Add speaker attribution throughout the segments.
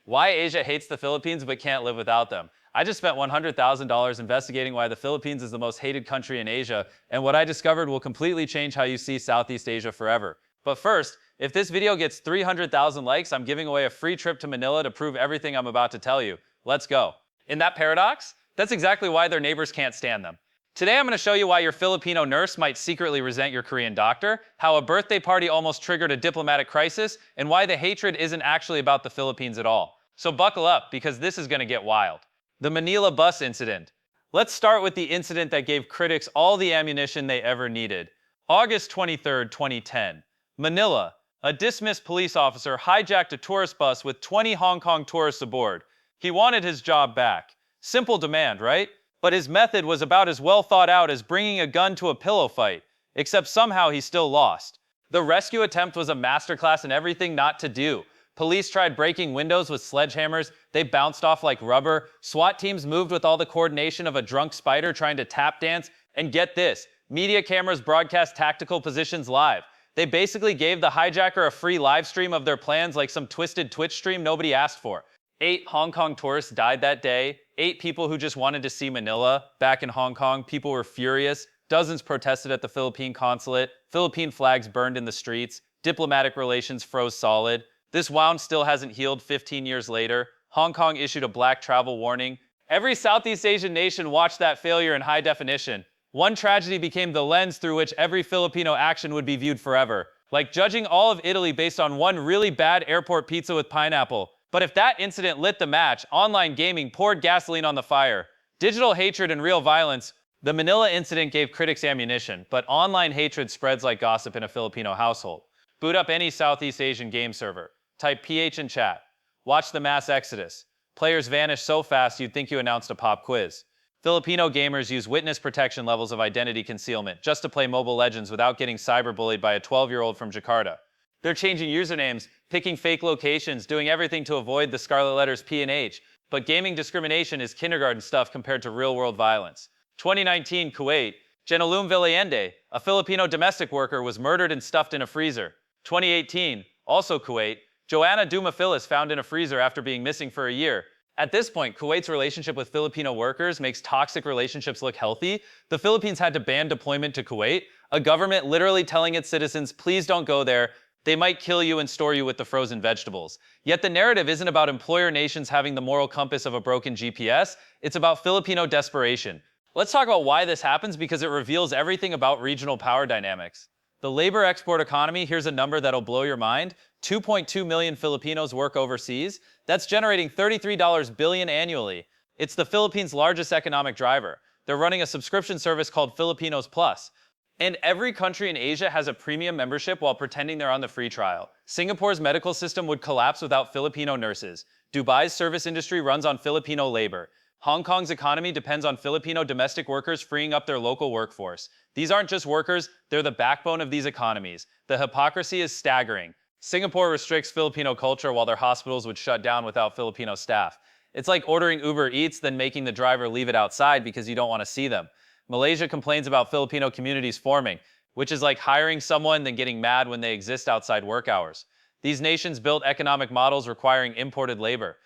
Speaker 1: Why Asia hates the Philippines but can't live without them. I just spent $100,000 investigating why the Philippines is the most hated country in Asia, and what I discovered will completely change how you see Southeast Asia forever. But first, if this video gets 300,000 likes, I'm giving away a free trip to Manila to prove everything I'm about to tell you. Let's go. In that paradox? That's exactly why their neighbors can't stand them. Today I'm going to show you why your Filipino nurse might secretly resent your Korean doctor, how a birthday party almost triggered a diplomatic crisis, and why the hatred isn't actually about the Philippines at all. So buckle up, because this is going to get wild. The Manila bus incident. Let's start with the incident that gave critics all the ammunition they ever needed. August 23, 2010. Manila. A dismissed police officer hijacked a tourist bus with 20 Hong Kong tourists aboard. He wanted his job back. Simple demand, right? But his method was about as well thought out as bringing a gun to a pillow fight, except somehow he still lost. The rescue attempt was a masterclass in everything not to do. Police tried breaking windows with sledgehammers, they bounced off like rubber, SWAT teams moved with all the coordination of a drunk spider trying to tap dance, and get this, media cameras broadcast tactical positions live. They basically gave the hijacker a free live stream of their plans like some twisted Twitch stream nobody asked for. 8 Hong Kong tourists died that day, 8 people who just wanted to see Manila. Back in Hong Kong, people were furious, dozens protested at the Philippine consulate, Philippine flags burned in the streets, diplomatic relations froze solid. This wound still hasn't healed 15 years later. Hong Kong issued a black travel warning. Every Southeast Asian nation watched that failure in high definition. One tragedy became the lens through which every Filipino action would be viewed forever. Like judging all of Italy based on one really bad airport pizza with pineapple. But if that incident lit the match, online gaming poured gasoline on the fire. Digital hatred and real violence. The Manila incident gave critics ammunition, but online hatred spreads like gossip in a Filipino household. Boot up any Southeast Asian game server. Type PH in chat. Watch the mass exodus. Players vanish so fast you'd think you announced a pop quiz. Filipino gamers use witness protection levels of identity concealment just to play Mobile Legends without getting cyberbullied by a 12-year-old from Jakarta. They're changing usernames, picking fake locations, doing everything to avoid the scarlet letters P and H. But gaming discrimination is kindergarten stuff compared to real-world violence. 2019, Kuwait. Jenilum Villallende, a Filipino domestic worker, was murdered and stuffed in a freezer. 2018, also Kuwait. Joanna Dumafilis found in a freezer after being missing for a year. At this point, Kuwait's relationship with Filipino workers makes toxic relationships look healthy. The Philippines had to ban deployment to Kuwait, a government literally telling its citizens, please don't go there. They might kill you and store you with the frozen vegetables. Yet the narrative isn't about employer nations having the moral compass of a broken GPS. It's about Filipino desperation. Let's talk about why this happens because it reveals everything about regional power dynamics. The labor export economy, here's a number that'll blow your mind. 2.2 million Filipinos work overseas. That's generating $33 billion annually. It's the Philippines' largest economic driver. They're running a subscription service called Filipinos Plus. And every country in Asia has a premium membership while pretending they're on the free trial. Singapore's medical system would collapse without Filipino nurses. Dubai's service industry runs on Filipino labor. Hong Kong's economy depends on Filipino domestic workers freeing up their local workforce. These aren't just workers, they're the backbone of these economies. The hypocrisy is staggering. Singapore restricts Filipino culture while their hospitals would shut down without Filipino staff. It's like ordering Uber Eats, then making the driver leave it outside because you don't want to see them. Malaysia complains about Filipino communities forming, which is like hiring someone then getting mad when they exist outside work hours. These nations build economic models requiring imported labor.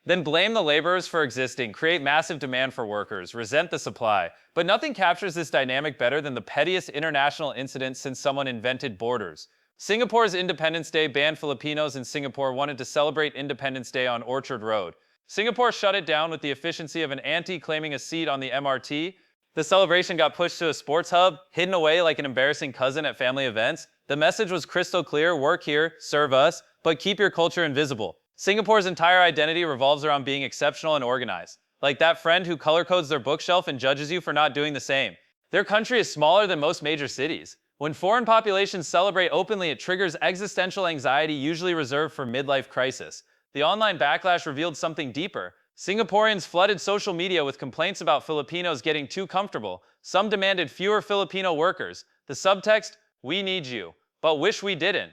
Speaker 1: Then blame the laborers for existing, create massive demand for workers, resent the supply. But nothing captures this dynamic better than the pettiest international incident since someone invented borders. Singapore's Independence Day banned Filipinos in Singapore wanted to celebrate Independence Day on Orchard Road. Singapore shut it down with the efficiency of an auntie claiming a seat on the MRT. The celebration got pushed to a sports hub, hidden away like an embarrassing cousin at family events. The message was crystal clear: work here, serve us, but keep your culture invisible. Singapore's entire identity revolves around being exceptional and organized. Like that friend who color codes their bookshelf and judges you for not doing the same. Their country is smaller than most major cities. When foreign populations celebrate openly, it triggers existential anxiety usually reserved for midlife crisis. The online backlash revealed something deeper. Singaporeans flooded social media with complaints about Filipinos getting too comfortable. Some demanded fewer Filipino workers. The subtext, we need you, but wish we didn't.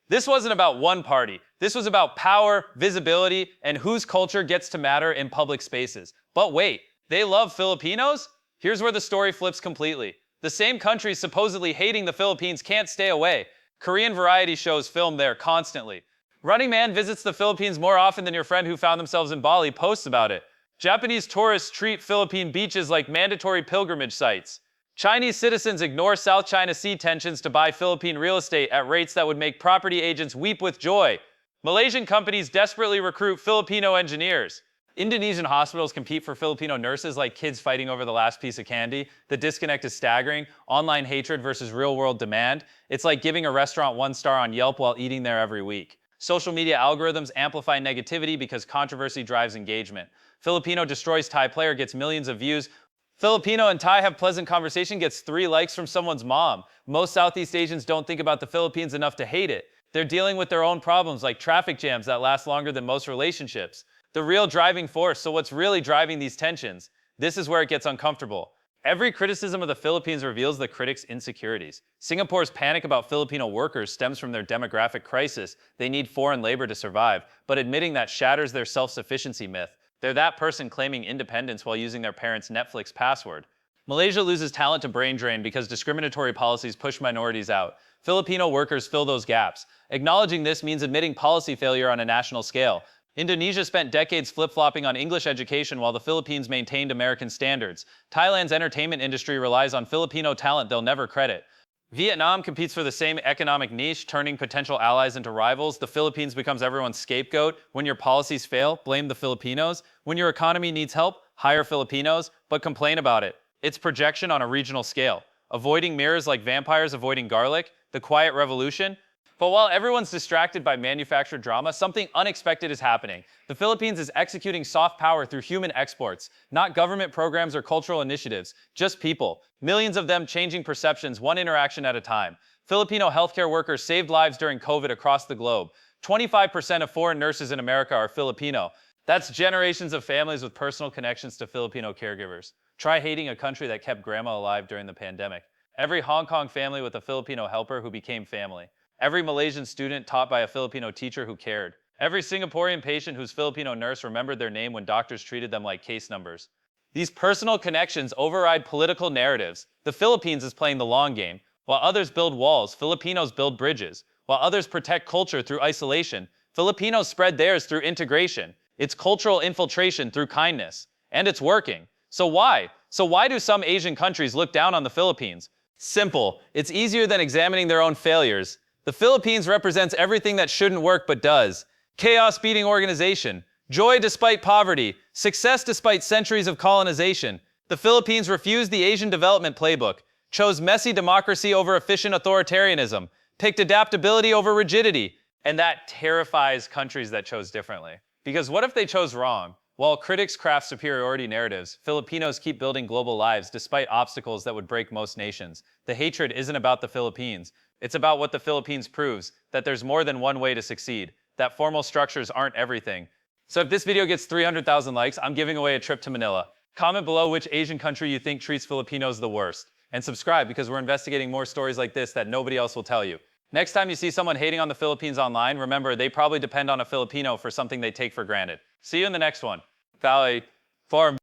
Speaker 1: This wasn't about one party. This was about power, visibility, and whose culture gets to matter in public spaces. But wait, they love Filipinos? Here's where the story flips completely. The same countries supposedly hating the Philippines can't stay away. Korean variety shows film there constantly. Running Man visits the Philippines more often than your friend who found themselves in Bali posts about it. Japanese tourists treat Philippine beaches like mandatory pilgrimage sites. Chinese citizens ignore South China Sea tensions to buy Philippine real estate at rates that would make property agents weep with joy. Malaysian companies desperately recruit Filipino engineers. Indonesian hospitals compete for Filipino nurses like kids fighting over the last piece of candy. The disconnect is staggering. Online hatred versus real-world demand. It's like giving a restaurant 1 star on Yelp while eating there every week. Social media algorithms amplify negativity because controversy drives engagement. Filipino destroys Thai player gets millions of views. Filipino and Thai have pleasant conversation gets 3 likes from someone's mom. Most Southeast Asians don't think about the Philippines enough to hate it. They're dealing with their own problems like traffic jams that last longer than most relationships. The real driving force, so what's really driving these tensions? This is where it gets uncomfortable. Every criticism of the Philippines reveals the critics' insecurities. Singapore's panic about Filipino workers stems from their demographic crisis. They need foreign labor to survive, but admitting that shatters their self-sufficiency myth. They're that person claiming independence while using their parents' Netflix password. Malaysia loses talent to brain drain because discriminatory policies push minorities out. Filipino workers fill those gaps. Acknowledging this means admitting policy failure on a national scale. Indonesia spent decades flip-flopping on English education while the Philippines maintained American standards. Thailand's entertainment industry relies on Filipino talent they'll never credit. Vietnam competes for the same economic niche, turning potential allies into rivals. The Philippines becomes everyone's scapegoat. When your policies fail, blame the Filipinos. When your economy needs help, hire Filipinos, but complain about it. It's projection on a regional scale. Avoiding mirrors like vampires avoiding garlic, the quiet revolution. But while everyone's distracted by manufactured drama, something unexpected is happening. The Philippines is executing soft power through human exports, not government programs or cultural initiatives, just people. Millions of them changing perceptions one interaction at a time. Filipino healthcare workers saved lives during COVID across the globe. 25% of foreign nurses in America are Filipino. That's generations of families with personal connections to Filipino caregivers. Try hating a country that kept grandma alive during the pandemic. Every Hong Kong family with a Filipino helper who became family. Every Malaysian student taught by a Filipino teacher who cared. Every Singaporean patient whose Filipino nurse remembered their name when doctors treated them like case numbers. These personal connections override political narratives. The Philippines is playing the long game. While others build walls, Filipinos build bridges. While others protect culture through isolation, Filipinos spread theirs through integration. It's cultural infiltration through kindness. And it's working. So why? So why do some Asian countries look down on the Philippines? Simple. It's easier than examining their own failures. The Philippines represents everything that shouldn't work but does. Chaos beating organization, joy despite poverty, success despite centuries of colonization. The Philippines refused the Asian development playbook, chose messy democracy over efficient authoritarianism, picked adaptability over rigidity, and that terrifies countries that chose differently. Because what if they chose wrong? While critics craft superiority narratives, Filipinos keep building global lives despite obstacles that would break most nations. The hatred isn't about the Philippines. It's about what the Philippines proves, that there's more than one way to succeed, that formal structures aren't everything. So if this video gets 300,000 likes, I'm giving away a trip to Manila. Comment below which Asian country you think treats Filipinos the worst. And subscribe because we're investigating more stories like this that nobody else will tell you. Next time you see someone hating on the Philippines online, remember they probably depend on a Filipino for something they take for granted. See you in the next one. Valley Farm.